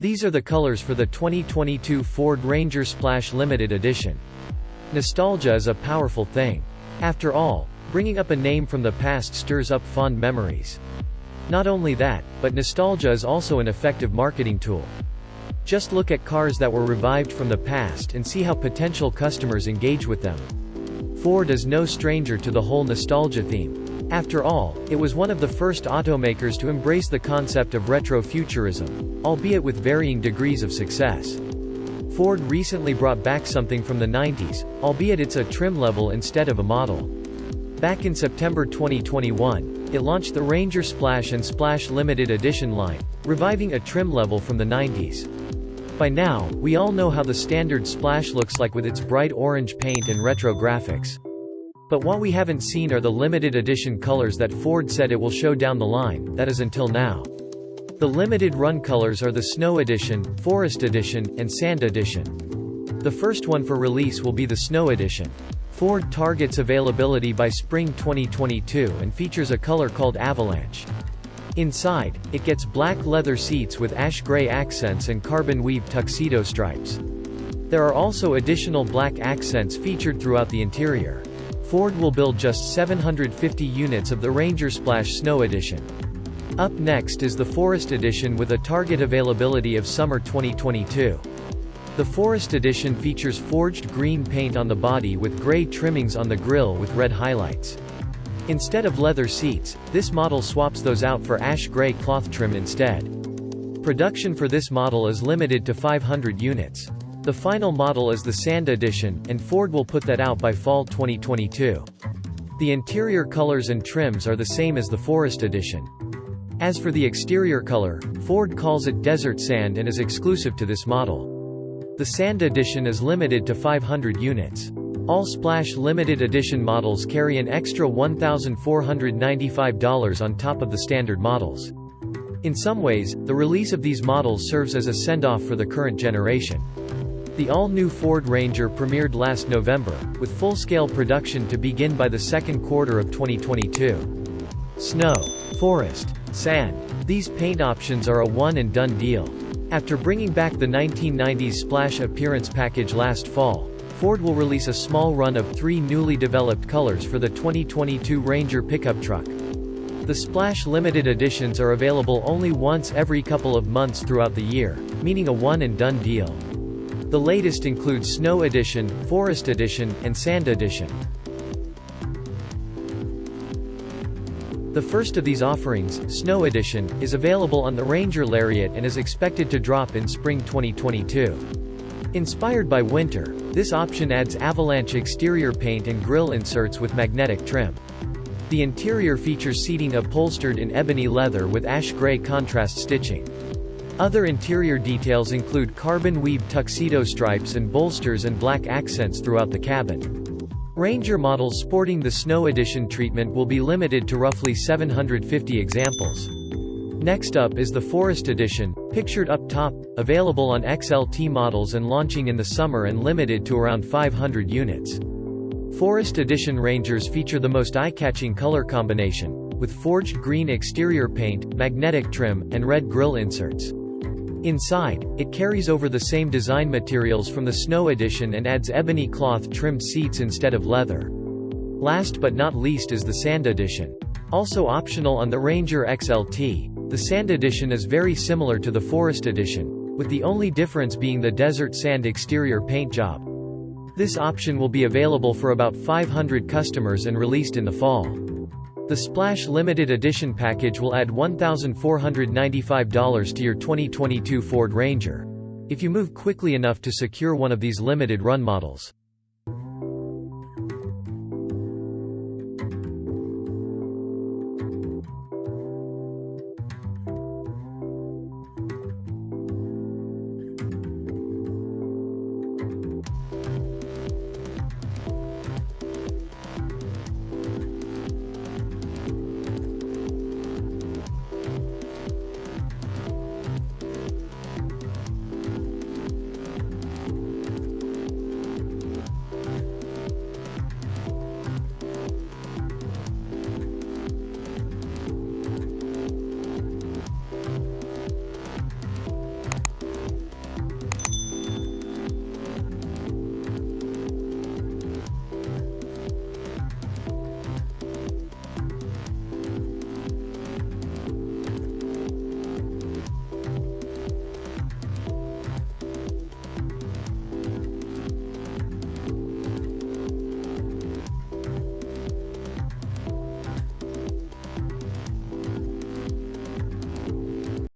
These are the colors for the 2022 Ford Ranger Splash Limited Edition. Nostalgia is a powerful thing. After all, bringing up a name from the past stirs up fond memories. Not only that, but nostalgia is also an effective marketing tool. Just look at cars that were revived from the past and see how potential customers engage with them. Ford is no stranger to the whole nostalgia theme. After all, it was one of the first automakers to embrace the concept of retro-futurism, albeit with varying degrees of success. Ford recently brought back something from the 90s, albeit it's a trim level instead of a model. Back in September 2021, it launched the Ranger Splash and Splash Limited Edition line, reviving a trim level from the 90s. By now, we all know how the standard Splash looks like with its bright orange paint and retro graphics. But what we haven't seen are the limited edition colors that Ford said it will show down the line, that is until now. The limited run colors are the Snow Edition, Forest Edition, and Sand Edition. The first one for release will be the Snow Edition. Ford targets availability by spring 2022 and features a color called Avalanche. Inside, it gets black leather seats with ash gray accents and carbon weave tuxedo stripes. There are also additional black accents featured throughout the interior. Ford will build just 750 units of the Ranger Splash Snow Edition. Up next is the Forest Edition with a target availability of summer 2022. The Forest Edition features forged green paint on the body with gray trimmings on the grille with red highlights. Instead of leather seats, this model swaps those out for ash gray cloth trim instead. Production for this model is limited to 500 units. The final model is the Sand Edition, and Ford will put that out by fall 2022. The interior colors and trims are the same as the Forest Edition. As for the exterior color, Ford calls it Desert Sand and is exclusive to this model. The Sand Edition is limited to 500 units. All Splash Limited Edition models carry an extra $1,495 on top of the standard models. In some ways, the release of these models serves as a send-off for the current generation. The all-new Ford Ranger premiered last November, with full-scale production to begin by the second quarter of 2022. Snow, forest, sand. These paint options are a one-and-done deal. After bringing back the 1990s Splash appearance package last fall, Ford will release a small run of 3 newly developed colors for the 2022 Ranger pickup truck. The Splash Limited Editions are available only once every couple of months throughout the year, meaning a one-and-done deal. The latest includes Snow Edition, Forest Edition, and Sand Edition. The first of these offerings, Snow Edition, is available on the Ranger Lariat and is expected to drop in spring 2022. Inspired by winter, this option adds avalanche exterior paint and grille inserts with magnetic trim. The interior features seating upholstered in ebony leather with ash gray contrast stitching. Other interior details include carbon weave tuxedo stripes and bolsters and black accents throughout the cabin. Ranger models sporting the Snow Edition treatment will be limited to roughly 750 examples. Next up is the Forest Edition, pictured up top, available on XLT models and launching in the summer and limited to around 500 units. Forest Edition Rangers feature the most eye-catching color combination, with forged green exterior paint, magnetic trim, and red grille inserts. Inside, it carries over the same design materials from the Snow Edition and adds ebony cloth-trimmed seats instead of leather. Last but not least is the Sand Edition. Also optional on the Ranger XLT, the Sand Edition is very similar to the Forest Edition, with the only difference being the desert sand exterior paint job. This option will be available for about 500 customers and released in the fall. The Splash Limited Edition package will add $1,495 to your 2022 Ford Ranger, if you move quickly enough to secure one of these limited run models.